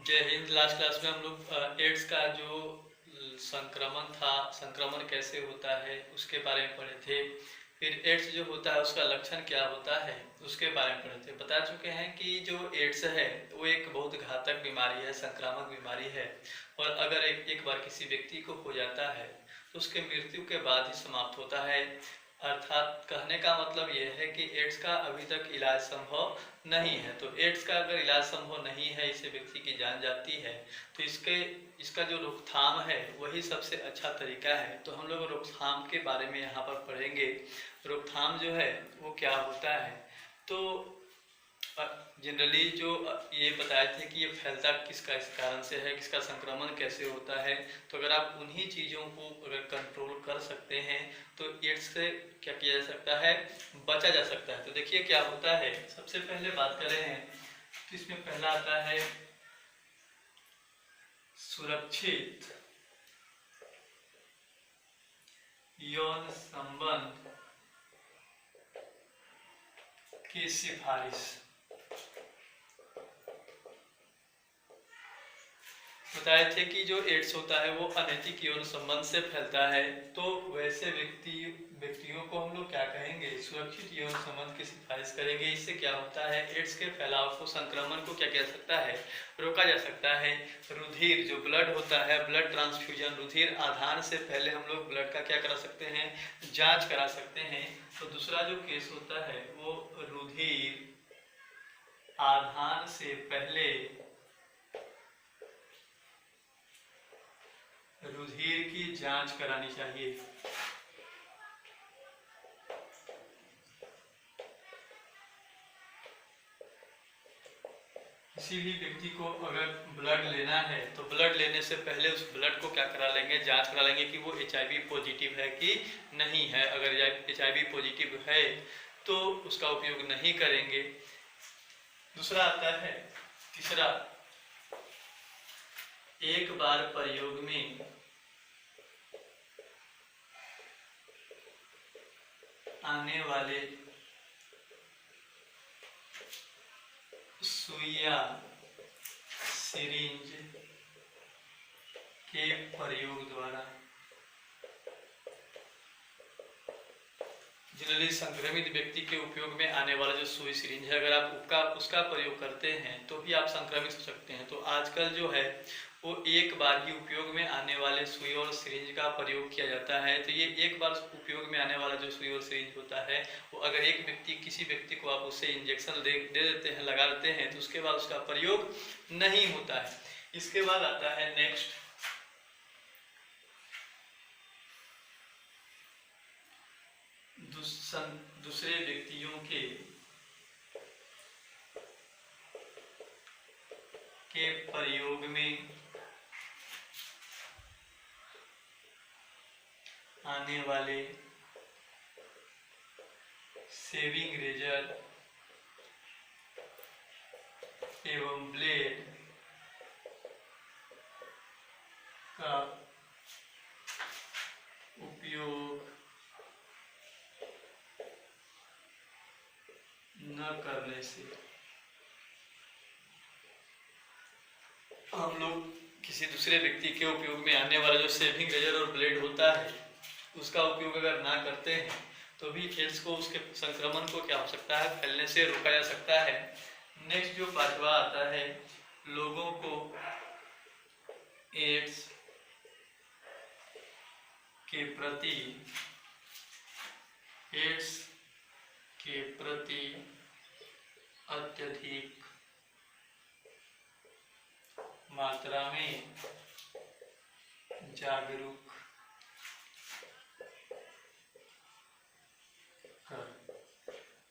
जय Hind. Last class में हम लोग एड्स का जो संक्रमण कैसे होता है उसके बारे में पढ़े थे। फिर एड्स जो होता है उसका लक्षण क्या होता है उसके बारे में पढ़े थे। बता चुके हैं कि जो एड्स है वो एक बहुत घातक बीमारी है, संक्रामक बीमारी है। और अगर एक बार किसी व्यक्ति को हो जाता है तो उसके मृत्यु के बाद ही समाप्त होता है। अर्थात कहने का मतलब यह है कि एड्स का अभी तक इलाज संभव नहीं है। तो एड्स का अगर इलाज संभव नहीं है, इससे व्यक्ति की जान जाती है, तो इसका जो रोकथाम है वही सबसे अच्छा तरीका है। तो हम लोग रोकथाम के बारे में यहाँ पर पढ़ेंगे। रोकथाम जो है वो क्या होता है। तो जनरली जो ये बताए थे कि ये फैलता किसका इस कारण से है, किसका संक्रमण कैसे होता है। तो अगर आप उन्हीं चीज़ों को अगर कंट्रोल कर सकते हैं तो एड्स से क्या किया जा सकता है, बचा जा सकता है। तो देखिए क्या होता है। सबसे पहले बात करें हैं तो इसमें पहला आता है सुरक्षित यौन संबंध की सिफारिश। बताए थे कि जो एड्स होता है वो अनैतिक यौन संबंध से फैलता है। तो वैसे व्यक्तियों को हम लोग क्या कहेंगे, सुरक्षित यौन संबंध की सिफारिश करेंगे। इससे क्या होता है, एड्स के फैलाव को, संक्रमण को क्या किया जा सकता है, रोका जा सकता है। रुधिर जो ब्लड होता है, ब्लड ट्रांसफ्यूजन, रुधिर आधान से पहले हम लोग ब्लड का क्या करा सकते हैं, जांच करा सकते हैं। तो दूसरा जो केस होता है वो रुधिर आधान से पहले रुधिर की जांच करानी चाहिए। किसी भी व्यक्ति को अगर ब्लड लेना है तो ब्लड लेने से पहले उस ब्लड को क्या करा लेंगे, जांच करा लेंगे कि वो HIV पॉजिटिव है कि नहीं है। अगर HIV पॉजिटिव है तो उसका उपयोग नहीं करेंगे। दूसरा आता है तीसरा, एक बार प्रयोग में आने वाले सुइया सिरिंज के प्रयोग द्वारा। जनरली संक्रमित व्यक्ति के उपयोग में आने वाला जो सुई सिरिंज है, अगर आप उसका प्रयोग करते हैं तो भी आप संक्रमित हो सकते हैं। तो आजकल जो है वो एक बार ही उपयोग में आने वाले सुई और सिरिंज का प्रयोग किया जाता है। तो ये एक बार उपयोग में आने वाला जो सुई और सिरिंज होता है वो अगर किसी व्यक्ति को आप उससे इंजेक्शन दे देते हैं, लगा देते हैं, तो उसके बाद उसका प्रयोग नहीं होता है। इसके बाद आता है नेक्स्ट, दूसरे व्यक्तियों के प्रयोग में आने वाले शेविंग रेजर एवं ब्लेड का उपयोग न करने से हम लोग किसी दूसरे व्यक्ति के उपयोग में आने वाला जो शेविंग रेजर और ब्लेड होता है उसका उपयोग अगर ना करते हैं तो भी एड्स को, उसके संक्रमण को क्या हो सकता है, फैलने से रोका जा सकता है। नेक्स्ट जो पांचवा आता है, लोगों को एड्स के प्रति अत्यधिक मात्रा में जागरूक कर।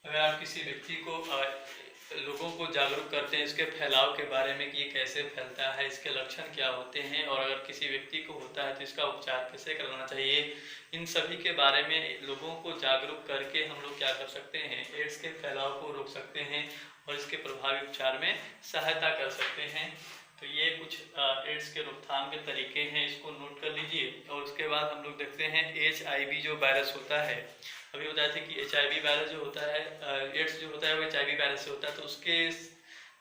अगर आप किसी व्यक्ति को, लोगों को जागरूक करते हैं इसके फैलाव के बारे में कि ये कैसे फैलता है, इसके लक्षण क्या होते हैं, और अगर किसी व्यक्ति को होता है तो इसका उपचार कैसे करना चाहिए, इन सभी के बारे में लोगों को जागरूक करके हम लोग क्या कर सकते हैं, एड्स के फैलाव को रोक सकते हैं और इसके प्रभावी उपचार में सहायता कर सकते हैं। तो ये कुछ एड्स के रोकथाम के तरीके हैं, इसको नोट कर लीजिए। और उसके बाद हम लोग देखते हैं HIV जो वायरस होता है। अभी बताया था कि HIV वायरस जो होता है, एड्स जो होता है वो HIV वायरस से होता है। तो उसके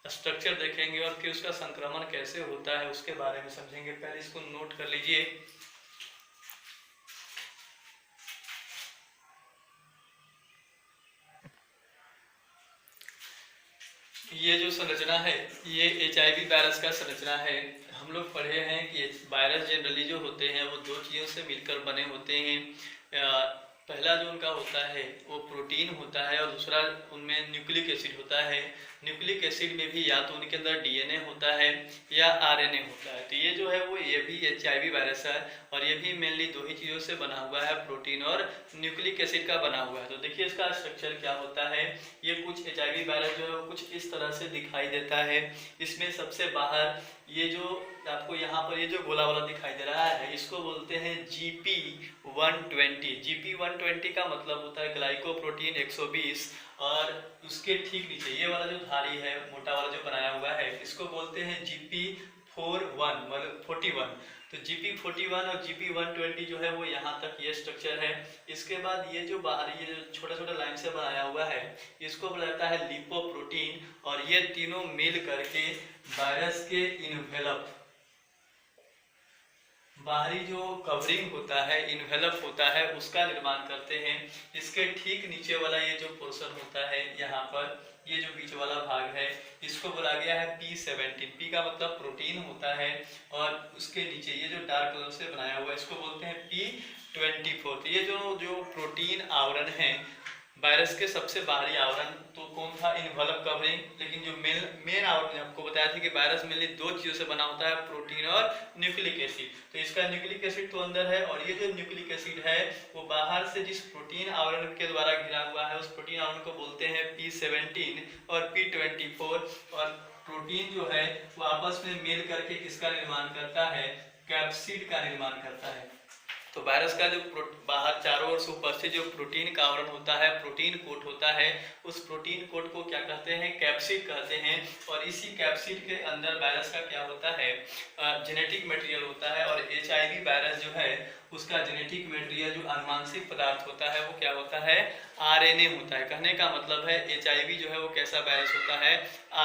स्ट्रक्चर देखेंगे और कि उसका संक्रमण कैसे होता है उसके बारे में समझेंगे। पहले इसको नोट कर लीजिए। ये जो संरचना है ये HIV वायरस का संरचना है। हम लोग पढ़े हैं कि वायरस जनरली जो होते हैं वो दो चीज़ों से मिलकर बने होते हैं। पहला जो उनका होता है वो प्रोटीन होता है और दूसरा उनमें न्यूक्लिक एसिड होता है। न्यूक्लिक एसिड में भी या तो उनके अंदर DNA होता है या RNA होता है। तो ये जो है वो ये भी HIV वायरस है और ये भी मेनली दो ही चीज़ों से बना हुआ है, प्रोटीन और न्यूक्लिक एसिड का बना हुआ है। तो देखिए इसका स्ट्रक्चर क्या होता है। ये कुछ HIV वायरस जो है वो कुछ इस तरह से दिखाई देता है। इसमें सबसे बाहर ये जो आपको यहाँ पर ये जो गोला वाला दिखाई दे रहा है इसको बोलते हैं GP120। GP120 का मतलब होता है ग्लाइकोप्रोटीन 120 और उसके ठीक नीचे ये वाला जो धारी है मोटा वाला जो बनाया हुआ है इसको बोलते हैं GP41 मतलब 41। तो GP41 और GP120 जो है वो यहाँ तक ये स्ट्रक्चर है। इसके बाद ये जो बाहर ये छोटा छोटा लाइन से बनाया हुआ है इसको बोला जाता है लिपोप्रोटीन और ये तीनों मिल करके वायरस के इन्वेलप बाहरी जो कवरिंग होता है, इन्वेलप होता है, उसका निर्माण करते हैं। इसके ठीक नीचे वाला ये जो पोर्शन होता है यहाँ पर ये जो बीच वाला भाग है इसको बोला गया है P17। P का मतलब प्रोटीन होता है और उसके नीचे ये जो डार्क कलर से बनाया हुआ है इसको बोलते हैं P24। ये जो प्रोटीन आवरण है वायरस के सबसे बाहरी आवरण तो कौन था, इन्वेलप कवरिंग। लेकिन जो मेन आवरण आपको बताया था कि वायरस मेनली दो चीजों से बना होता है, प्रोटीन और न्यूक्लिक एसिड। तो इसका न्यूक्लिक एसिड तो अंदर है और ये जो न्यूक्लिक एसिड है वो बाहर से जिस प्रोटीन आवरण के द्वारा घिरा हुआ है उस प्रोटीन आवरण को बोलते हैं P17 और P24। और प्रोटीन जो है वो आपस में मिल करके किसका निर्माण करता है, कैप्सिड का निर्माण करता है। तो वायरस का जो बाहर चारों ओर से उपस्थित जो प्रोटीन का आवरण होता है, प्रोटीन कोट होता है, उस प्रोटीन कोट को क्या कहते हैं, कैप्सिड कहते हैं। और इसी कैप्सिड के अंदर वायरस का क्या होता है, जेनेटिक मटेरियल होता है। और HIV वायरस जो है उसका जेनेटिक मटेरियल जो आनुवांशिक पदार्थ होता है वो क्या होता है, RNA होता है। कहने का मतलब है HIV जो है वो कैसा वायरस होता है,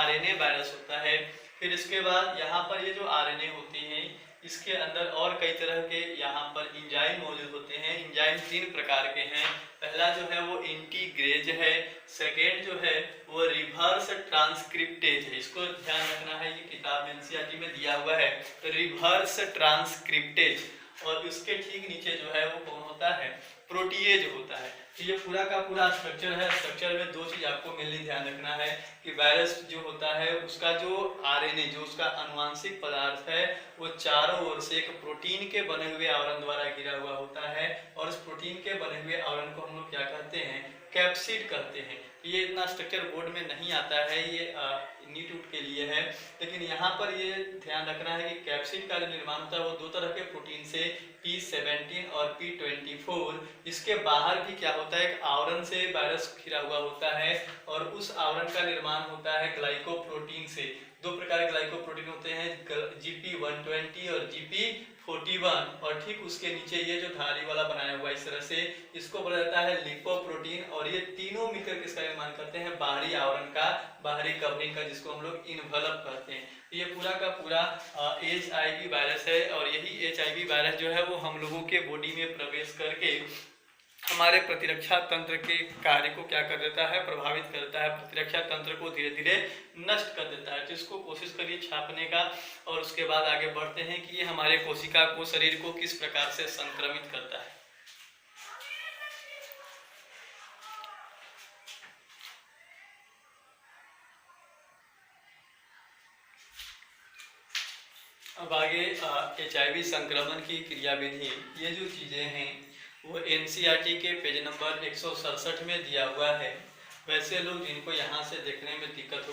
RNA वायरस होता है। फिर इसके बाद यहाँ पर ये जो RNA होती है इसके अंदर और कई तरह के यहाँ पर इंजाइम मौजूद होते हैं। इंजाइम 3 प्रकार के हैं। पहला जो है वो इंटीग्रेज है, सेकेंड जो है वो रिवर्स ट्रांसक्रिप्टेज है। इसको ध्यान रखना है, ये किताब में NCERT में दिया हुआ है, रिवर्स ट्रांसक्रिप्टेज। और उसके ठीक नीचे जो है वो कौन होता है, प्रोटीएज होता है। तो ये पूरा का पूरा स्ट्रक्चर है। स्ट्रक्चर में दो चीज आपको मेनली ध्यान रखना है कि वायरस जो होता है उसका जो RNA जो उसका आनुवांशिक पदार्थ है वो चारों ओर से एक प्रोटीन के बने हुए आवरण द्वारा घिरा हुआ होता है। और उस प्रोटीन के बने हुए आवरण को हम लोग क्या कहते हैं, कैप्सिड कहते हैं। ये इतना स्ट्रक्चर बोर्ड में नहीं आता है, ये नीट उट के लिए है। लेकिन यहाँ पर ये ध्यान रखना है कि कैप्सिड का जो निर्माण होता है वो दो तरह के प्रोटीन से, P17 और P24। इसके बाहर भी क्या होता है, एक आवरण से वायरस घिरा हुआ होता है और उस आवरण का निर्माण होता है ग्लाइकोप्रोटीन से। दो प्रकार के ग्लाइकोप्रोटीन होते हैं, GP120 और GP41। और ठीक उसके नीचे ये जो धारी वाला बनाया हुआ इस तरह से, इसको बोला जाता है लिपोप्रोटीन। और ये तीनों मिलकर किसका निर्माण करते हैं, बाहरी आवरण का, बाहरी कवरिंग का, जिसको हम लोग इन्वेलप कहते हैं। ये पूरा का पूरा HIV वायरस है। और यही HIV वायरस जो है वो हम लोगों के बॉडी में प्रवेश करके हमारे प्रतिरक्षा तंत्र के कार्य को क्या कर देता है, प्रभावित करता है। प्रतिरक्षा तंत्र को धीरे धीरे नष्ट कर देता है। तो इसको कोशिश करिए छापने का और उसके बाद आगे बढ़ते हैं कि ये हमारे कोशिका को, शरीर को किस प्रकार से संक्रमित करता है। अब आगे HIV संक्रमण की क्रियाविधि, ये जो चीजें हैं वो NCERT के पेज नंबर 167 में दिया हुआ है। वैसे लोग जिनको यहाँ से देखने में दिक्कत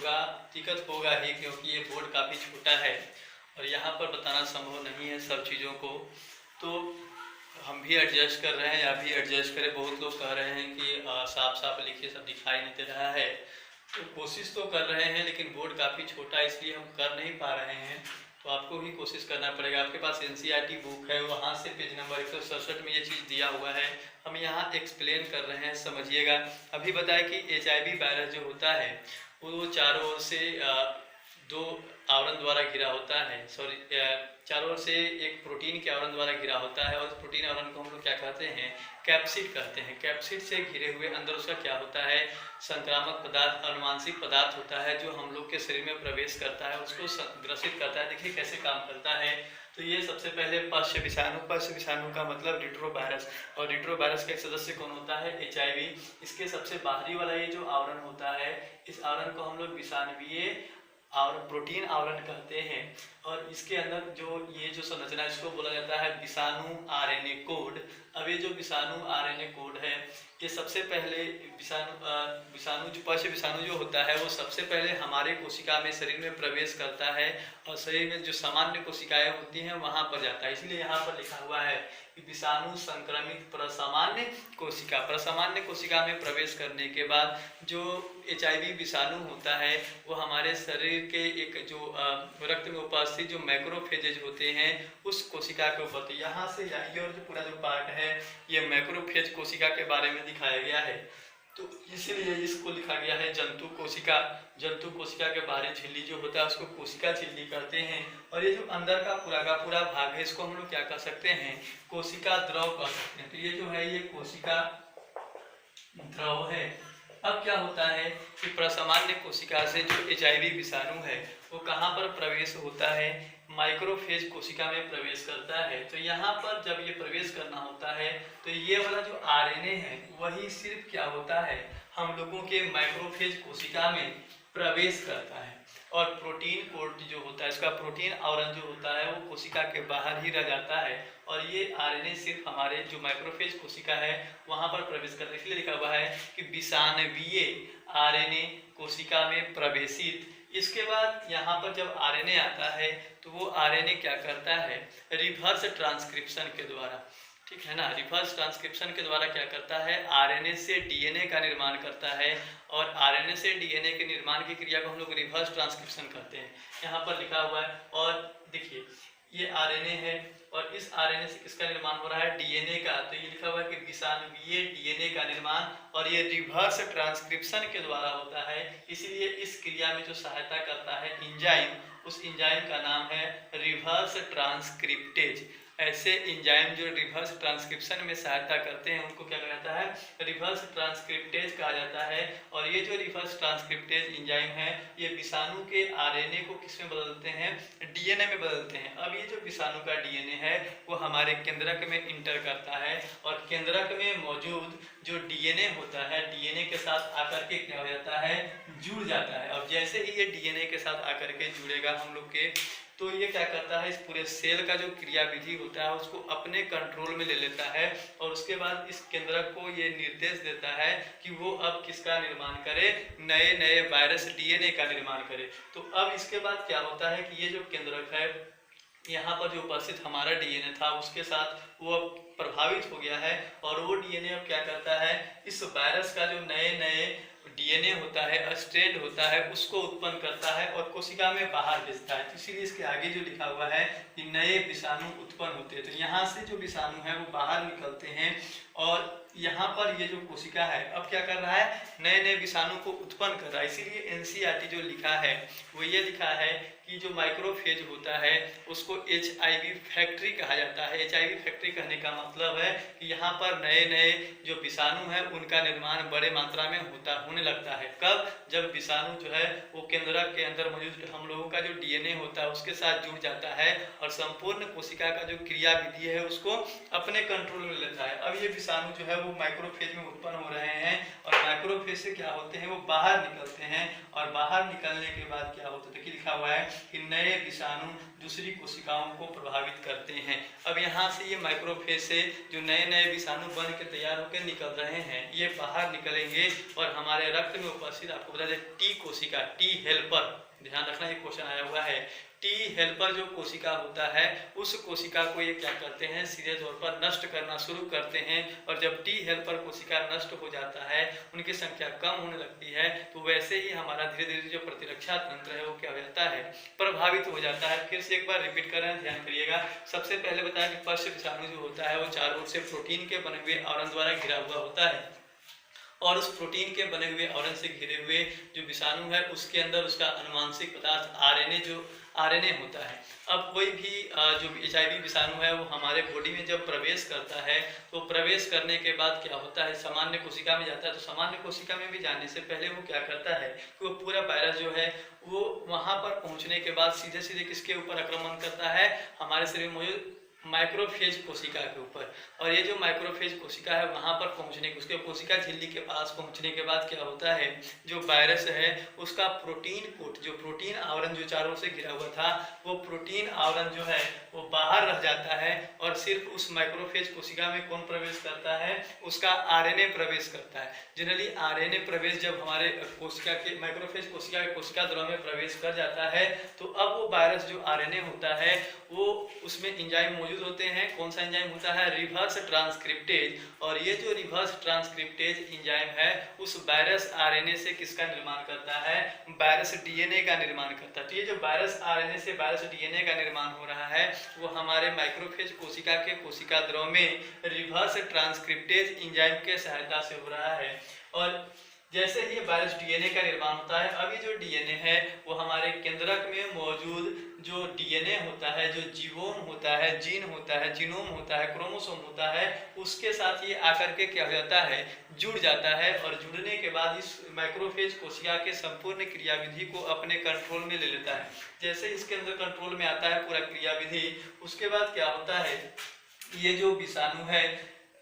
होगा ही, क्योंकि ये बोर्ड काफ़ी छोटा है और यहाँ पर बताना संभव नहीं है सब चीज़ों को। तो हम भी एडजस्ट कर रहे हैं, या भी एडजस्ट करें। बहुत लोग कह रहे हैं कि साफ साफ लिखिए, सब दिखाई नहीं दे रहा है। तो कोशिश तो कर रहे हैं लेकिन बोर्ड काफ़ी छोटा है इसलिए हम कर नहीं पा रहे हैं। तो आपको भी कोशिश करना पड़ेगा। आपके पास NCERT बुक है, वहाँ से पेज नंबर 167 में ये चीज़ दिया हुआ है। हम यहाँ एक्सप्लेन कर रहे हैं, समझिएगा। अभी बताया कि HIV वायरस जो होता है वो चारों ओर से दो आवरण द्वारा घिरा होता है, चारों ओर से एक प्रोटीन के आवरण द्वारा घिरा होता है, और उस प्रोटीन आवरण को हम लोग क्या कहते हैं, कैप्सिड कहते हैं। कैप्सिड से घिरे हुए अंदर उसका क्या होता है, संक्रामक पदार्थ, अनुवांशिक पदार्थ होता है जो हम लोग के शरीर में प्रवेश करता है, उसको ग्रसित करता है। देखिए कैसे काम करता है। तो ये सबसे पहले पश्च विषाणु, पश्च विषाणु का मतलब रिट्रोवायरस, और रिट्रोवायरस का एक सदस्य कौन होता है, HIV। इसके सबसे बाहरी वाला ये जो आवरण होता है, इस आवरण को हम लोग विषाणुवीय आवरण, प्रोटीन आवरण कहते हैं। और इसके अंदर जो ये जो संरचना है इसको बोला जाता है विषाणु RNA कोड। अब ये जो विषाणु RNA कोड है, ये सबसे पहले विषाणु जो पश्च विषाणु जो होता है वो सबसे पहले हमारे कोशिका में, शरीर में प्रवेश करता है, और शरीर में जो सामान्य कोशिकाएं होती हैं वहां पर जाता है। इसलिए यहाँ पर लिखा हुआ है कि विषाणु संक्रमित प्रसामान्य कोशिका, प्रसामान्य कोशिका में प्रवेश करने के बाद जो HIV विषाणु होता है वो हमारे शरीर के एक जो रक्त में उपस्थित जो मैक्रोफेजेज होते हैं उस कोशिका के ऊपर, तो यहाँ से ये और जो पूरा जो पार्ट है ये मैक्रोफेज कोशिका के बारे में दिखाया गया है। तो इसलिए इसको लिखा गया है जंतु कोशिका। जंतु कोशिका के बाहरी झिल्ली जो होता है उसको कोशिका झिल्ली कहते हैं। और ये जो अंदर का पूरा भाग है इसको हम लोग क्या कह सकते हैं, कोशिका द्रव कह सकते हैं। तो ये जो है ये कोशिका द्रव है। अब क्या होता है कि प्रसामान्य कोशिका से जो HIV विषाणु है वो कहाँ पर प्रवेश होता है, माइक्रोफेज कोशिका में प्रवेश करता है। तो यहाँ पर जब ये प्रवेश करना होता है तो ये वाला जो RNA है वही सिर्फ क्या होता है, हम लोगों के माइक्रोफेज कोशिका में प्रवेश करता है, और प्रोटीन कोड जो होता है, इसका प्रोटीन आवरण जो होता है वो कोशिका के बाहर ही रह जाता है, और ये RNA सिर्फ हमारे जो माइक्रोफेज कोशिका है वहां पर प्रवेश करता है। इसलिए लिखा हुआ है कि विषाणुवीय RNA कोशिका में प्रवेशित। इसके बाद यहाँ पर जब RNA आता है तो वो RNA क्या करता है, रिवर्स ट्रांसक्रिप्शन के द्वारा, ठीक है ना, रिवर्स ट्रांसक्रिप्शन के द्वारा क्या करता है, RNA से DNA का निर्माण करता है, और RNA से DNA के निर्माण की क्रिया को हम लोग रिवर्स ट्रांसक्रिप्शन कहते हैं। यहाँ पर लिखा हुआ है, और देखिए ये RNA है, और इस RNA से किसका निर्माण हो रहा है, DNA का। तो ये लिखा हुआ है कि विषाणुवीय DNA का निर्माण, और ये रिवर्स ट्रांसक्रिप्शन के द्वारा होता है। इसलिए इस क्रिया में जो सहायता करता है एंजाइम, उस एंजाइम का नाम है रिवर्स ट्रांसक्रिप्टेज। ऐसे एंजाइम जो रिवर्स ट्रांसक्रिप्शन में सहायता करते हैं उनको क्या कहा जाता है, रिवर्स ट्रांसक्रिप्टेज कहा जाता है। और ये जो रिवर्स ट्रांसक्रिप्टेज एंजाइम है ये विषाणु के RNA को किस में बदलते हैं, DNA में बदलते हैं। अब ये जो विषाणु का DNA है वो हमारे केंद्रक में इंटर करता है, और केंद्रक में मौजूद जो DNA होता है DNA के साथ आकर के क्या हो जाता है, जुड़ जाता है। अब जैसे ही ये DNA के साथ आकर के जुड़ेगा हम लोग के, तो ये क्या करता है, इस पूरे सेल का जो क्रियाविधि होता है उसको अपने कंट्रोल में ले लेता है, और उसके बाद इस केंद्रक को ये निर्देश देता है कि वो अब किसका निर्माण करे, नए नए वायरस DNA का निर्माण करे। तो अब इसके बाद क्या होता है कि ये जो केंद्रक है यहाँ पर जो उपस्थित हमारा DNA था उसके साथ वो अब प्रभावित हो गया है, और वो DNA अब क्या करता है, इस वायरस का जो नए नए DNA होता है, स्ट्रैंड होता है, उसको उत्पन्न करता है और कोशिका में बाहर भेजता है। तो इसीलिए इसके आगे जो लिखा हुआ है कि नए विषाणु उत्पन्न होते हैं। तो यहाँ से जो विषाणु है वो बाहर निकलते हैं, और यहाँ पर ये जो कोशिका है अब क्या कर रहा है, नए नए विषाणु को उत्पन्न कर रहा है। इसीलिए NCERT जो लिखा है वो ये लिखा है कि जो माइक्रोफेज होता है उसको HIV फैक्ट्री कहा जाता है। HIV फैक्ट्री कहने का मतलब है कि यहाँ पर नए नए जो विषाणु है उनका निर्माण बड़े मात्रा में होने लगता है। कब, जब विषाणु जो है वो केंद्रक के अंदर मौजूद हम लोगों का जो DNA होता है उसके साथ जुड़ जाता है, और संपूर्ण कोशिका का जो क्रियाविधि है उसको अपने कंट्रोल में लेता है। अब ये विषाणु जो है वो माइक्रोफेज में उत्पन्न हो रहे हैं, और माइक्रोफेज से क्या होते हैं, वो बाहर निकलते हैं, और बाहर निकलने के बाद क्या होता है, देखिए लिखा हुआ है कि नए विषाणु दूसरी कोशिकाओं को प्रभावित करते हैं। अब यहाँ से ये माइक्रोफेज से जो नए नए विषाणु बन के तैयार होकर निकल रहे हैं ये बाहर निकलेंगे, और हमारे रक्त में उपस्थित, आपको बता दें, T कोशिका, T हेल्पर, ध्यान रखना ये क्वेश्चन आया हुआ है, T हेल्पर जो कोशिका होता है उस कोशिका को ये क्या करते हैं, सीधे तौर पर नष्ट करना शुरू करते हैं। और जब T हेल्पर कोशिका नष्ट हो जाता है, उनकी संख्या कम होने लगती है, तो वैसे ही हमारा धीरे धीरे जो प्रतिरक्षा तंत्र है वो क्या हो जाता है, प्रभावित हो जाता है। फिर से एक बार रिपीट कर रहे हैं, ध्यान करिएगा। सबसे पहले बताया कि पश्च विषाणु जो होता है वो चारों ओर से प्रोटीन के बने हुए आवरण द्वारा घिरा हुआ होता है, और उस प्रोटीन के बने हुए आवरण से घिरे हुए जो विषाणु है उसके अंदर उसका अनुवांशिक पदार्थ आरएनए होता है। अब कोई भी जो एचआईवी विषाणु है वो हमारे बॉडी में जब प्रवेश करता है तो प्रवेश करने के बाद क्या होता है, सामान्य कोशिका में जाता है। तो सामान्य कोशिका में भी जाने से पहले वो क्या करता है कि वो पूरा वायरस जो है वो वहां पर पहुंचने के बाद सीधे सीधे किसके ऊपर आक्रमण करता है, हमारे शरीर में मौजूद माइक्रोफेज कोशिका के ऊपर। और ये जो माइक्रोफेज कोशिका है वहां पर पहुंचने के उसके कोशिका झिल्ली के पास पहुंचने के बाद क्या होता है, जो वायरस है उसका प्रोटीन कोट, जो प्रोटीन आवरण जो चारों से घिरा हुआ था, वो प्रोटीन आवरण जो है वो बाहर रह जाता है और सिर्फ उस माइक्रोफेज कोशिका में कौन प्रवेश करता है, उसका आरएनए प्रवेश करता है। जनरली आरएनए प्रवेश जब हमारे कोशिका के माइक्रोफेज कोशिका के कोशिका द्रव में प्रवेश कर जाता है तो अब वो वायरस जो आरएनए होता है वो उसमें एंजाइम मौजूद होते हैं। कौन सा एंजाइम होता है, रिवर्स ट्रांसक्रिप्टेज। और ये जो रिवर्स ट्रांसक्रिप्टेज एंजाइम है उस वायरस आरएनए से किसका निर्माण करता है, वायरस डीएनए का निर्माण करता है। तो ये जो वायरस आरएनए से वायरस डीएनए का निर्माण हो रहा है वो हमारे माइक्रोफेज कोशिका के कोशिका द्रव में रिवर्स ट्रांसक्रिप्टेज एंजाइम के सहायता से हो रहा है। और जैसे ही वायरस डीएनए का निर्माण होता है, अब ये जो डीएनए है वो हमारे केंद्रक में मौजूद जो डीएनए होता है, जो जीवोम होता है, जीन होता है, जीनोम होता है, क्रोमोसोम होता है, उसके साथ ये आकर के क्या हो जाता है, जुड़ जाता है। और जुड़ने के बाद इस माइक्रोफेज कोशिका के संपूर्ण क्रियाविधि को अपने कंट्रोल में ले लेता है। जैसे इसके अंदर कंट्रोल में आता है पूरा क्रियाविधि, उसके बाद क्या होता है, ये जो विषाणु है,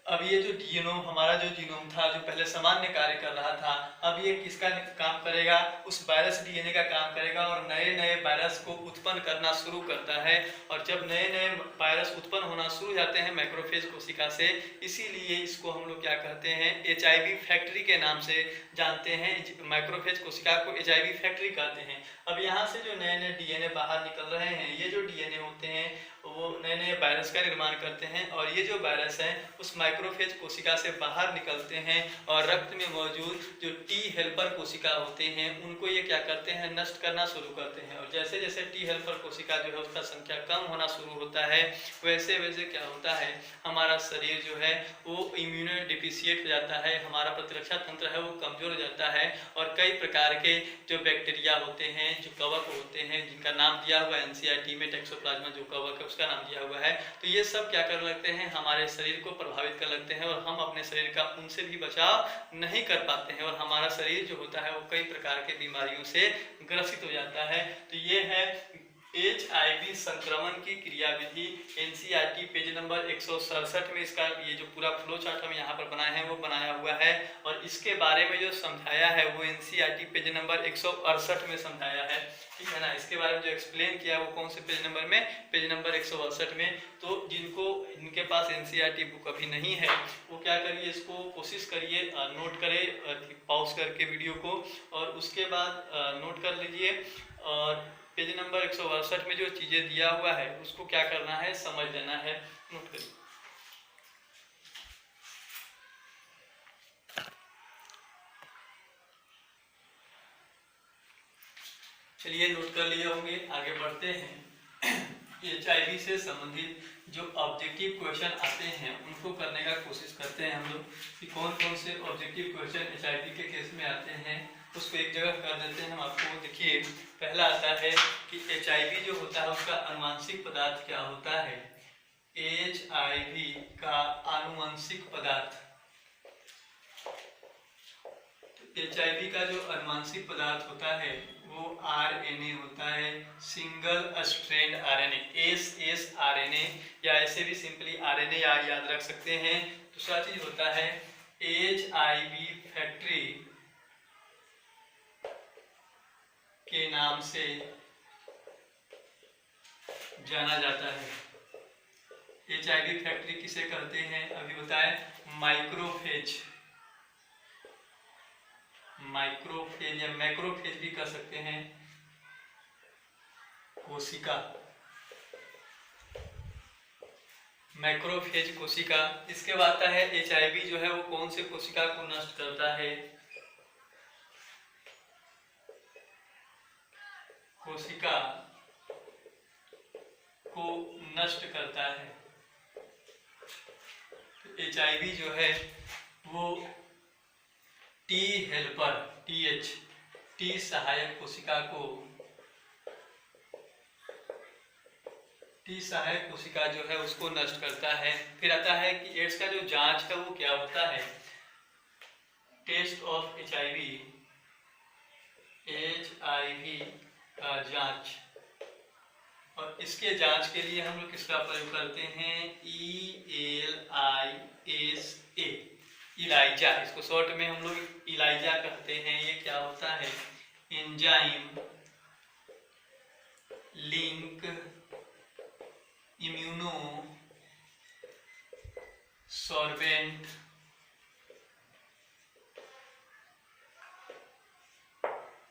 अब ये जो जीनोम हमारा जो जीनोम था जो पहले सामान्य कार्य कर रहा था, अब ये किसका काम करेगा, उस वायरस डीएनए का काम करेगा और नए नए वायरस को उत्पन्न करना शुरू करता है। और जब नए नए वायरस उत्पन्न होना शुरू जाते हैं माइक्रोफेज कोशिका से, इसीलिए इसको हम लोग क्या कहते हैं, एचआईवी फैक्ट्री के नाम से जानते हैं। माइक्रोफेज कोशिका को एचआईवी फैक्ट्री कहते हैं। अब यहाँ से जो नए नए डीएनए बाहर निकल रहे हैं, ये जो डीएनए होते हैं वो नए नए वायरस का निर्माण करते हैं और ये जो वायरस है उस माइक्रोफेज कोशिका से बाहर निकलते हैं और रक्त में मौजूद जो टी हेल्पर कोशिका होते हैं उनको ये क्या करते हैं, नष्ट करना शुरू करते हैं। और जैसे जैसे टी हेल्पर कोशिका जो है उसका संख्या कम होना शुरू होता है, वैसे वैसे क्या होता है, हमारा शरीर जो है वो इम्यूनो डिफिशिएंट हो जाता है, हमारा प्रतिरक्षा तंत्र है वो कमजोर हो जाता है और कई प्रकार के जो बैक्टीरिया होते हैं, जो कवक होते हैं, जिनका नाम दिया हुआ एनसीईआरटी में टैक्सोप्लाज्मा जो कवक है उसका नाम दिया हुआ है, तो ये सब क्या कर लगते हैं, हमारे शरीर को प्रभावित कर लगते हैं और हम अपने शरीर का उनसे भी बचाव नहीं कर पाते हैं और हमारा शरीर जो होता है वो कई प्रकार के बीमारियों से ग्रसित हो जाता है। तो ये है एचआईवी संक्रमण की क्रियाविधि। एनसीईआरटी पेज नंबर 167 में इसका ये जो पूरा फ्लो चार्ट हम यहाँ पर बनाए हैं वो बनाया हुआ है और इसके बारे में जो समझाया है वो एनसीईआरटी पेज नंबर 168 में समझाया है, ठीक है ना। इसके बारे में जो एक्सप्लेन किया है वो कौन से पेज नंबर में, पेज नंबर 168 में। तो जिनके पास एनसीईआरटी बुक अभी नहीं है वो क्या करिए, इसको कोशिश करिए नोट करें पॉज करके वीडियो को और उसके बाद नोट कर लीजिए और पेज नंबर 168 में जो चीजें दिया हुआ है उसको क्या करना है, समझ लेना है। नोट करिए। चलिए नोट कर लिए होंगे, आगे बढ़ते हैं। एचआईवी से संबंधित जो ऑब्जेक्टिव क्वेश्चन आते हैं उनको करने का कोशिश करते हैं हम लोग कि कौन कौन से ऑब्जेक्टिव क्वेश्चन एचआईवी के केस में आते हैं, उसको एक जगह कर देते हैं हम आपको। देखिए पहला आता है कि एचआईवी जो होता है उसका आनुवंशिक पदार्थ क्या होता है। एचआईवी का आनुवंशिक पदार्थ, एचआईवी का जो आनुवंशिक पदार्थ होता है वो आरएनए होता है, single strand RNA, S RNA या ऐसे भी सिंपली आरएनए याद रख सकते हैं। दूसरा चीज होता है एचआईवी फैक्ट्री के नाम से जाना जाता है। एचआईवी फैक्ट्री किसे कहते हैं, अभी बताए, माइक्रोफेज, माइक्रोफेज या मैक्रोफेज भी कह सकते हैं, कोशिका, मैक्रोफेज कोशिका। इसके बाद आता है एचआईवी जो है वो कौन से कोशिका को नष्ट करता है, कोशिका को नष्ट करता है। एचआईवी जो है वो टी हेल्पर TH टी सहायक कोशिका को टी सहायक कोशिका जो है उसको नष्ट करता है। फिर आता है कि एड्स का जो जांच है वो क्या होता है, टेस्ट ऑफ HIV का जांच, और इसके जांच के लिए हम लोग किसका प्रयोग करते हैं, ELISA इलाइजा, इसको शॉर्ट में हम लोग इलाइजा कहते हैं। ये क्या होता है, एंजाइम लिंक इम्यूनो सॉर्बेंट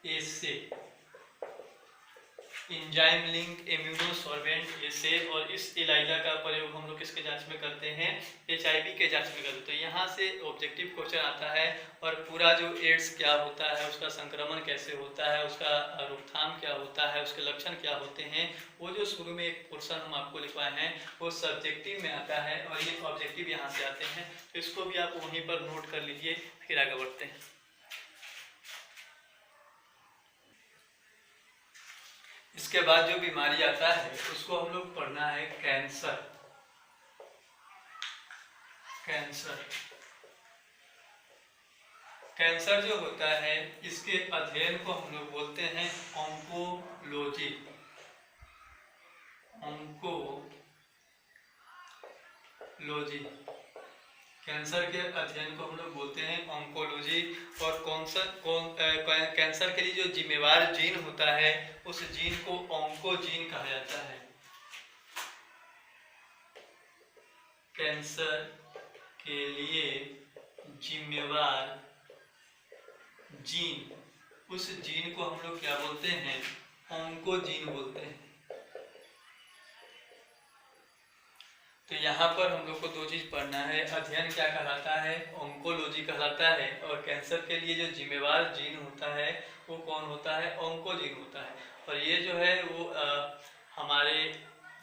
एसे, एंजाइम लिंक इम्यूनोसॉर्बेंट एसे, और इस इलाइजा का प्रयोग हम लोग किसके जांच में करते हैं, HIV के जांच में करते हैं। तो यहाँ से ऑब्जेक्टिव क्वेश्चन आता है, और पूरा जो एड्स क्या होता है, उसका संक्रमण कैसे होता है, उसका रोकथाम क्या होता है, उसके लक्षण क्या होते हैं, वो जो शुरू में एक पोर्शन हम आपको लिखवाए हैं वो सब्जेक्टिव में आता है, और ये ऑब्जेक्टिव यहाँ से आते हैं। तो इसको भी आप वहीं पर नोट कर लीजिए, फिर आगे बढ़ते हैं। इसके बाद जो बीमारी आता है उसको हम लोग पढ़ना है कैंसर। कैंसर जो होता है इसके अध्ययन को हम लोग बोलते हैं ऑन्कोलॉजी। कैंसर के अध्ययन को हम लोग बोलते हैं ऑन्कोलॉजी। और कैंसर के लिए जो जिम्मेवार जीन होता है उस जीन को ऑन्कोजीन कहा जाता है। कैंसर के लिए जिम्मेवार जीन, उस जीन को हम लोग क्या बोलते हैं, ऑन्कोजीन बोलते हैं। तो यहाँ पर हम लोग को दो चीज पढ़ना है, अध्ययन क्या कहलाता है, ऑन्कोलॉजी कहलाता है, और कैंसर के लिए जो जिम्मेवार जीन होता है वो कौन होता है, ऑन्कोजीन होता है। और ये जो है वो हमारे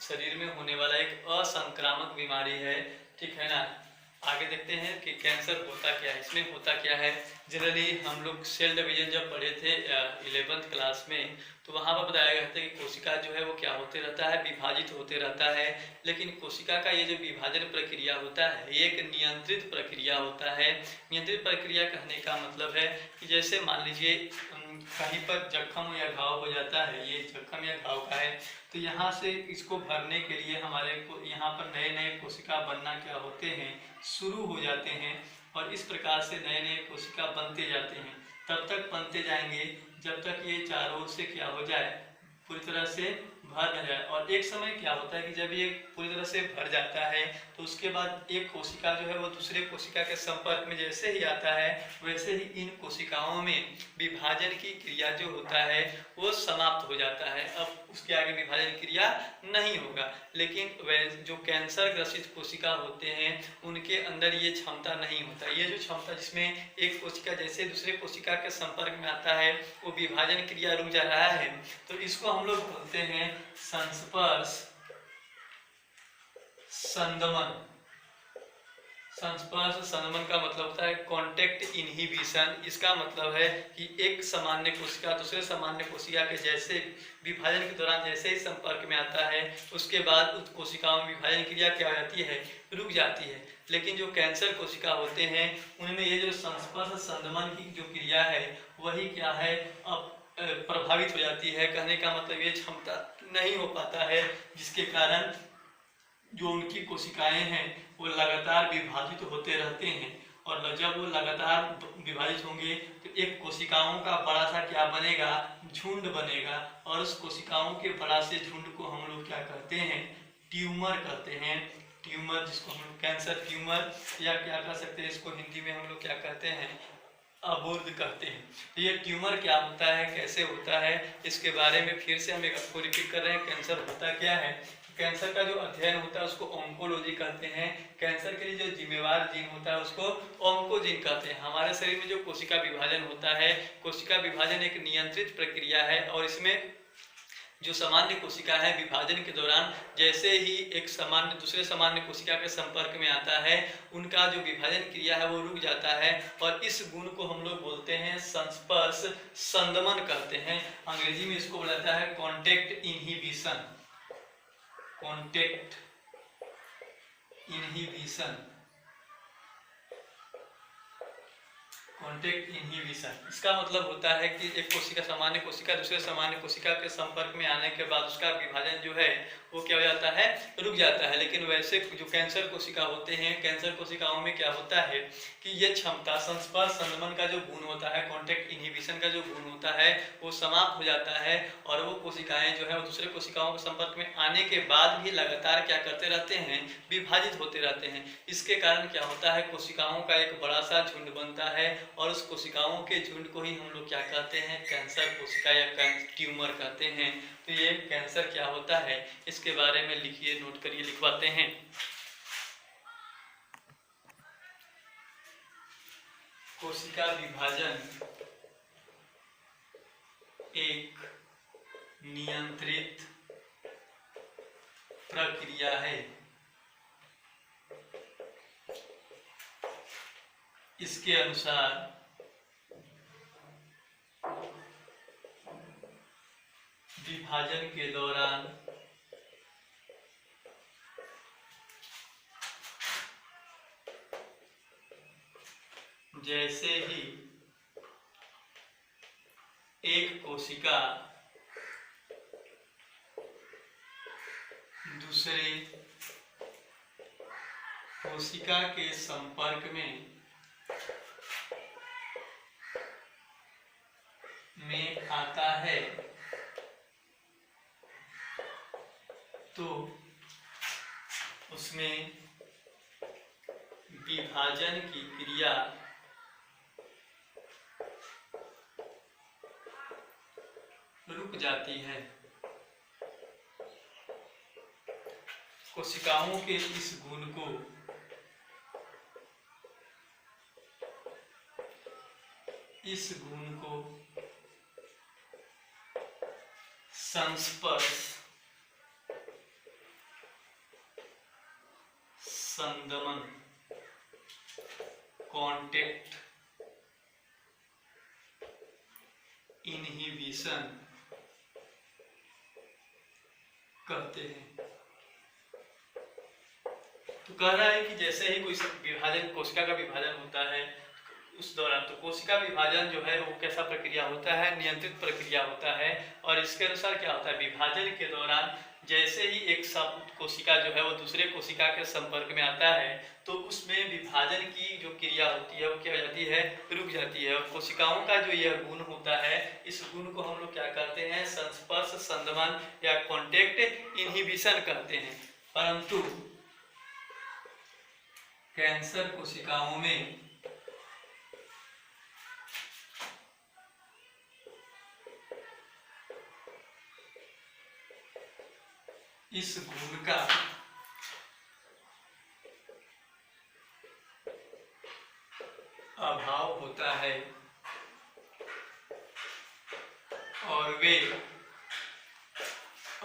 शरीर में होने वाला एक असंक्रामक बीमारी है, ठीक है ना। आगे देखते हैं कि कैंसर होता क्या है, इसमें होता क्या है। जनरली हम लोग सेल डिवीजन जब पढ़े थे 11th क्लास में, तो वहाँ पर बताया गया था कि कोशिका जो है वो क्या होते रहता है, विभाजित होते रहता है। लेकिन कोशिका का ये जो विभाजन प्रक्रिया होता है ये एक नियंत्रित प्रक्रिया होता है। नियंत्रित प्रक्रिया कहने का मतलब है कि जैसे मान लीजिए कहीं पर जख्म या घाव हो जाता है, ये जख्म या घाव का है, तो यहाँ से इसको भरने के लिए हमारे को यहाँ पर नए नए कोशिका बनना क्या होते हैं, शुरू हो जाते हैं। और इस प्रकार से नए नए कोशिका बनते जाते हैं, तब तक बनते जाएंगे जब तक ये चारों ओर से क्या हो जाए, पूरी तरह से भर न जाए। और एक समय क्या होता है कि जब ये पूरी तरह से भर जाता है तो उसके बाद एक कोशिका जो है वो दूसरे कोशिका के संपर्क में जैसे ही आता है वैसे ही इन कोशिकाओं में विभाजन की क्रिया जो होता है वो समाप्त हो जाता है। अब उसके आगे विभाजन क्रिया नहीं होगा। लेकिन जो कैंसर ग्रसित कोशिका होते हैं उनके अंदर ये क्षमता नहीं होता। ये जो क्षमता जिसमें एक कोशिका जैसे दूसरे कोशिका के संपर्क में आता है वो विभाजन क्रिया रुक जा रहा है, तो इसको हम लोग बोलते हैं संस्पर्श संदमन। संस्पर्श संदमन का मतलब होता है कॉन्टेक्ट इनहिबिशन। इसका मतलब है कि एक सामान्य कोशिका दूसरे सामान्य कोशिका के जैसे विभाजन के दौरान जैसे ही संपर्क में आता है उसके बाद उस कोशिकाओं में विभाजन क्रिया क्या हो जाती है, रुक जाती है। लेकिन जो कैंसर कोशिका होते हैं उनमें ये जो संस्पर्श संदमन की जो क्रिया है वही क्या है, अब प्रभावित हो जाती है। कहने का मतलब ये क्षमता नहीं हो पाता है, जिसके कारण जो उनकी कोशिकाएं हैं वो लगातार विभाजित होते रहते हैं। और जब वो लगातार विभाजित होंगे तो एक कोशिकाओं का बड़ा सा क्या बनेगा, झुंड बनेगा। और उस कोशिकाओं के बड़ा से झुंड को हम लोग क्या कहते हैं, ट्यूमर कहते हैं। ट्यूमर, जिसको हम लोग कैंसर ट्यूमर या क्या कह सकते हैं, इसको हिंदी में हम लोग क्या कहते हैं, अबोध कहते हैं। तो ये ट्यूमर क्या होता है, कैसे होता है, इसके बारे में फिर से हम एक आपको रिपीट कर रहे हैं। कैंसर होता क्या है, कैंसर का जो अध्ययन होता है उसको ऑन्कोलॉजी कहते हैं। कैंसर के लिए जो जिम्मेवार जीन होता है उसको ऑन्कोजीन कहते हैं। हमारे शरीर में जो कोशिका विभाजन होता है, कोशिका विभाजन एक नियंत्रित प्रक्रिया है और इसमें जो सामान्य कोशिका है विभाजन के दौरान जैसे ही एक सामान्य दूसरे सामान्य कोशिका के संपर्क में आता है, उनका जो विभाजन क्रिया है वो रुक जाता है, और इस गुण को हम लोग बोलते हैं संस्पर्श संदमन कहते हैं। अंग्रेजी में इसको बोला जाता है contact inhibition. Contact inhibition, contact inhibition. इसका मतलब होता है कि एक कोशिका सामान्य कोशिका दूसरे सामान्य कोशिका के संपर्क में आने के बाद उसका विभाजन जो है वो क्या हो जाता है, रुक जाता है। लेकिन वैसे जो कैंसर कोशिका होते हैं, कैंसर कोशिकाओं में क्या होता है कि ये क्षमता संस्पर्श संदमन का जो गुण होता है, कॉन्टेक्ट इनहिबिशन का जो गुण होता है वो समाप्त हो जाता है, और वो कोशिकाएं जो है वो दूसरे कोशिकाओं के संपर्क में आने के बाद भी लगातार क्या करते रहते हैं, विभाजित होते रहते हैं। इसके कारण क्या होता है, कोशिकाओं का एक बड़ा सा झुंड बनता है, और उस कोशिकाओं के झुंड को ही हम लोग क्या कहते हैं, कैंसर कोशिका या ट्यूमर कहते हैं। तो ये कैंसर क्या होता है इसके बारे में लिखिए, नोट करिए, लिखवाते हैं। कोशिका विभाजन एक नियंत्रित प्रक्रिया है। इसके अनुसार विभाजन के दौरान जैसे ही एक कोशिका दूसरे कोशिका के संपर्क में आता है तो उसमें विभाजन की क्रिया रुक जाती है। कोशिकाओं के इस गुण को संस्पर्श संदमन कॉन्टेक्ट इनहिबिशन कहते हैं। तो कह रहा है कि जैसे ही कोई विभाजन, कोशिका का विभाजन होता है उस दौरान, तो कोशिका विभाजन जो है वो कैसा प्रक्रिया होता है, नियंत्रित प्रक्रिया होता है। और इसके अनुसार क्या होता है, विभाजन के दौरान जैसे ही एक कोशिका जो है वो दूसरे कोशिका के संपर्क में आता है तो उसमें विभाजन की जो क्रिया होती है वो क्या हो जाती है, रुक जाती है। और कोशिकाओं का जो यह गुण होता है, इस गुण को हम लोग क्या कहते हैं, संस्पर्श संदमन या कॉन्टेक्ट इनहिबिशन कहते हैं। परंतु कैंसर कोशिकाओं में इस गुण का अभाव होता है और वे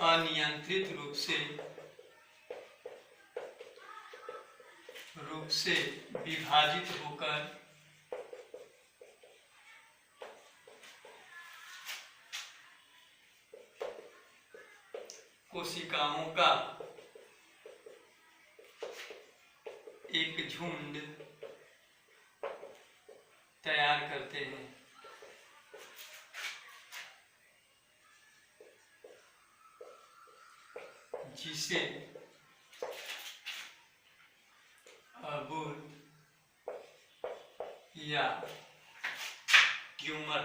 अनियंत्रित रूप से विभाजित होकर कोशिकाओं का एक झुंड तैयार करते हैं। जिसे अबोध या ट्यूमर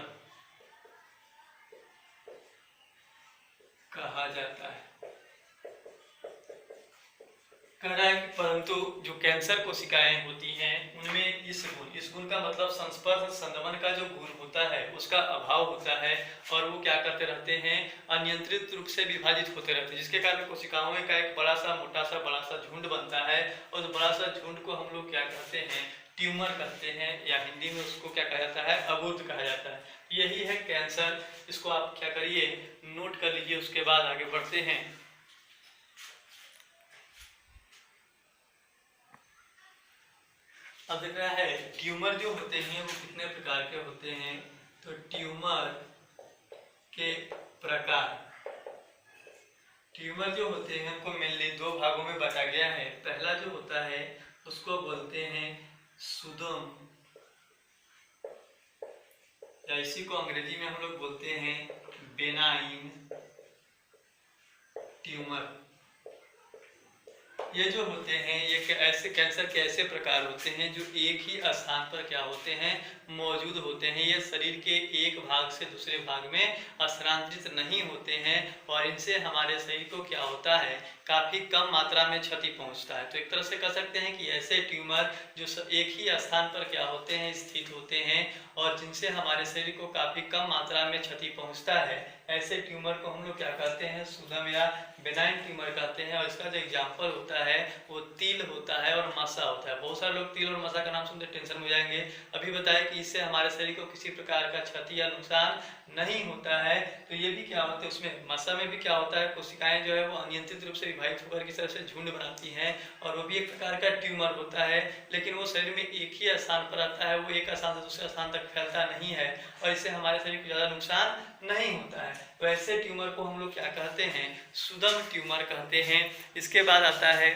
कहा जाता है। कह रहा है कि परंतु जो कैंसर कोशिकाएं होती हैं उनमें इस गुण का मतलब संस्पर्श संदमन का जो गुण होता है उसका अभाव होता है और वो क्या करते रहते हैं, अनियंत्रित रूप से विभाजित होते रहते हैं, जिसके कारण कोशिकाओं का एक बड़ा सा मोटा सा बड़ा सा झुंड बनता है। और उस बड़ा सा झुंड को हम लोग क्या कहते हैं, ट्यूमर कहते हैं, या हिंदी में उसको क्या कहा जाता है, अबोध कहा जाता है। यही है कैंसर। इसको आप क्या करिए, नोट नोट कर लीजिए, उसके बाद आगे बढ़ते हैं। अब दिख रहा है ट्यूमर जो होते हैं वो कितने प्रकार के होते हैं। तो ट्यूमर के प्रकार, ट्यूमर जो होते हैं उनको मेनली दो भागों में बांटा गया है। पहला जो होता है उसको बोलते हैं सुदम, या इसी को अंग्रेजी में हम लोग बोलते हैं बेनाइन ट्यूमर। ये जो होते हैं ये ऐसे कैंसर के ऐसे प्रकार होते हैं जो एक ही स्थान पर क्या होते हैं, मौजूद होते हैं। ये शरीर के एक भाग से दूसरे भाग में स्थानांतरित नहीं होते हैं और इनसे हमारे शरीर को क्या होता है, काफ़ी कम मात्रा में क्षति पहुंचता है। तो एक तरह से कह सकते हैं कि ऐसे ट्यूमर जो एक ही स्थान पर क्या होते हैं, स्थित होते हैं और जिनसे हमारे शरीर को काफ़ी कम मात्रा में क्षति पहुँचता है, ऐसे ट्यूमर को हम लोग क्या कहते हैं, सुदम या बेनाइन ट्यूमर कहते हैं। और इसका जो एग्जाम्पल होता है वो तिल होता है और मसा होता है। बहुत सारे लोग तिल और मसा का नाम सुनते टेंशन हो जाएंगे। अभी बताया कि इससे हमारे शरीर को किसी प्रकार का क्षति या नुकसान नहीं होता है। तो ये भी क्या होता है, उसमें मसा में भी क्या होता है, कोशिकाएं जो है वो अनियंत्रित रूप से विभाजित होकर किसी तरह से झुंड बनाती हैं और वो भी एक प्रकार का ट्यूमर होता है। लेकिन वो शरीर में एक ही स्थान पर आता है, वो एक स्थान से दूसरे स्थान तक फैलता नहीं है और इससे हमारे शरीर को ज़्यादा नुकसान नहीं होता है। तो ऐसे ट्यूमर को हम लोग क्या कहते हैं, सुदम ट्यूमर कहते हैं। इसके बाद आता है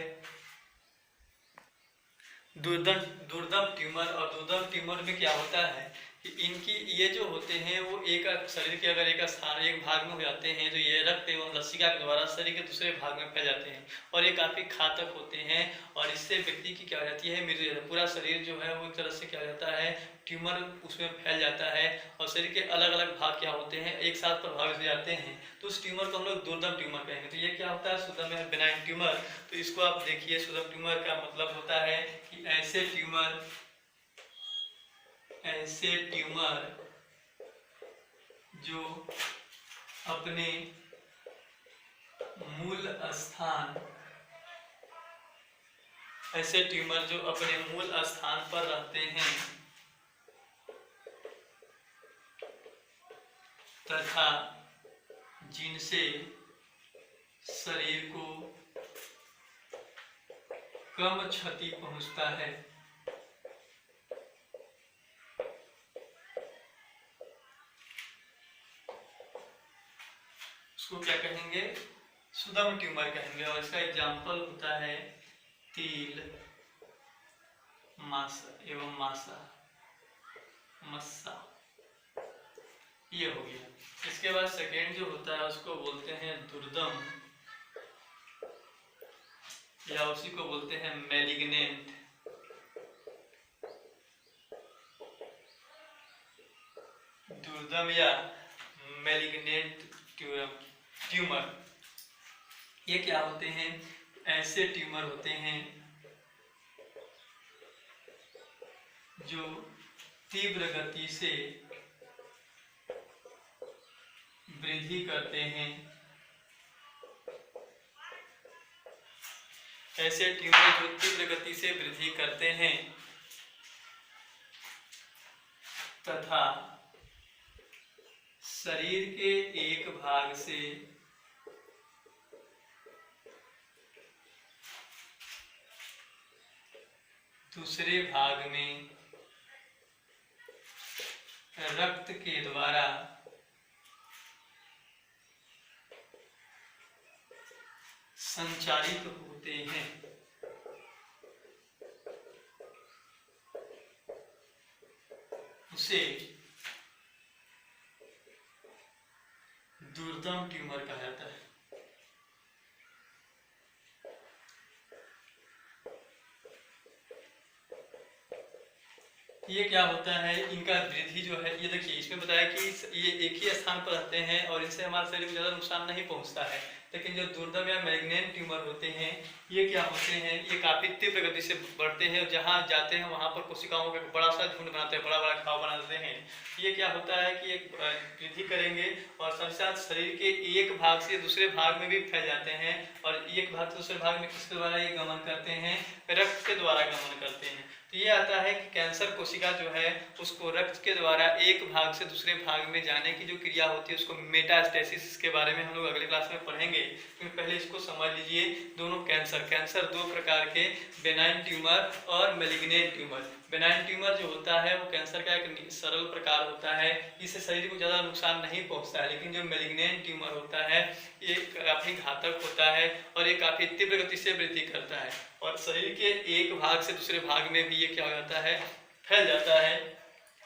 दुर्दम ट्यूमर। और दुर्दम ट्यूमर में क्या होता है कि इनकी ये जो होते हैं वो एक शरीर के अगर एक स्थान एक भाग में हो जाते हैं तो ये रक्त एवं लसिका के द्वारा शरीर के दूसरे भाग में फैल जाते हैं और ये काफ़ी घातक होते हैं और इससे व्यक्ति की क्या हो जाती है, मृत्यु। पूरा शरीर जो है वो एक तरह से क्या हो जाता है, ट्यूमर उसमें फैल जाता है और शरीर के अलग अलग भाग क्या होते हैं, एक साथ प्रभावित हो जाते हैं। तो उस ट्यूमर को हम लोग दुर्दम ट्यूमर कहेंगे। तो ये क्या होता है, सुदम या बेनाइन ट्यूमर। तो इसको आप देखिए, सुदम ट्यूमर का मतलब होता है कि ऐसे ट्यूमर जो अपने मूल स्थान पर रहते हैं तथा जिनसे शरीर को कम क्षति पहुंचता है। उसको क्या कहेंगे, सुदम ट्यूमर कहेंगे। और इसका एग्जाम्पल होता है तिल, मस्सा, ये हो गया। इसके बाद सेकेंड जो होता है उसको बोलते हैं दुर्दम या उसी को बोलते हैं मैलिग्नेंट। दुर्दम या मैलिग्नेंट ट्यूमर, ये क्या होते हैं, ऐसे ट्यूमर होते हैं जो तीव्र गति से वृद्धि करते हैं। ऐसे ट्यूमर जो तीव्र गति से वृद्धि करते हैं तथा शरीर के एक भाग से दूसरे भाग में रक्त के द्वारा संचारित होते हैं। उसे दुर्दम ट्यूमर कहा जाता है। ये क्या होता है, इनका वृद्धि जो है, ये देखिए इसमें बताया कि ये एक ही स्थान पर रहते हैं और इनसे हमारे शरीर को ज़्यादा नुकसान नहीं पहुंचता है। लेकिन जो दुर्दम या मैलिग्नेंट ट्यूमर होते हैं ये क्या होते हैं, ये काफ़ी तीव्र गति से बढ़ते हैं, जहाँ जाते हैं वहाँ पर कोशिकाओं का बड़ा सा झुंड बनाते हैं, बड़ा बड़ा घाव बना देते हैं। ये क्या होता है कि एक वृद्धि करेंगे और साथ साथ शरीर के एक भाग से दूसरे भाग में भी फैल जाते हैं, और एक भाग से दूसरे भाग में किसके द्वारा ये गमन करते हैं, रक्त के द्वारा गमन करते हैं। तो ये आता है कि कैंसर कोशिका जो है उसको रक्त के द्वारा एक भाग से दूसरे भाग में जाने की जो क्रिया होती है उसको मेटास्टेसिस, इसके बारे में हम लोग अगले क्लास में पढ़ेंगे। क्योंकि पहले इसको समझ लीजिए, दोनों कैंसर दो प्रकार के, बेनाइन ट्यूमर और मैलिग्नेंट ट्यूमर। बेनाइन ट्यूमर जो होता है वो कैंसर का एक सरल प्रकार होता है, इससे शरीर को ज़्यादा नुकसान नहीं पहुंचता है। लेकिन जो मैलिग्नेंट ट्यूमर होता है ये काफ़ी घातक होता है और ये काफ़ी तीव्र गति से वृद्धि करता है, और शरीर के एक भाग से दूसरे भाग में भी ये क्या हो जाता है, फैल जाता है।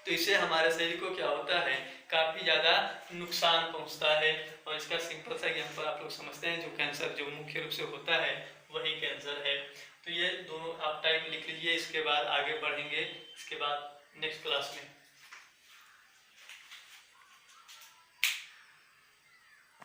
तो इससे हमारे शरीर को क्या होता है, काफ़ी ज़्यादा नुकसान पहुंचता है। और इसका सिंपल सा एग्जाम्पल आप लोग समझते हैं, जो कैंसर जो मुख्य रूप से होता है वही कैंसर है। तो ये दोनों आप टाइप लिख लीजिए, इसके बाद आगे बढ़ेंगे इसके बाद नेक्स्ट क्लास में।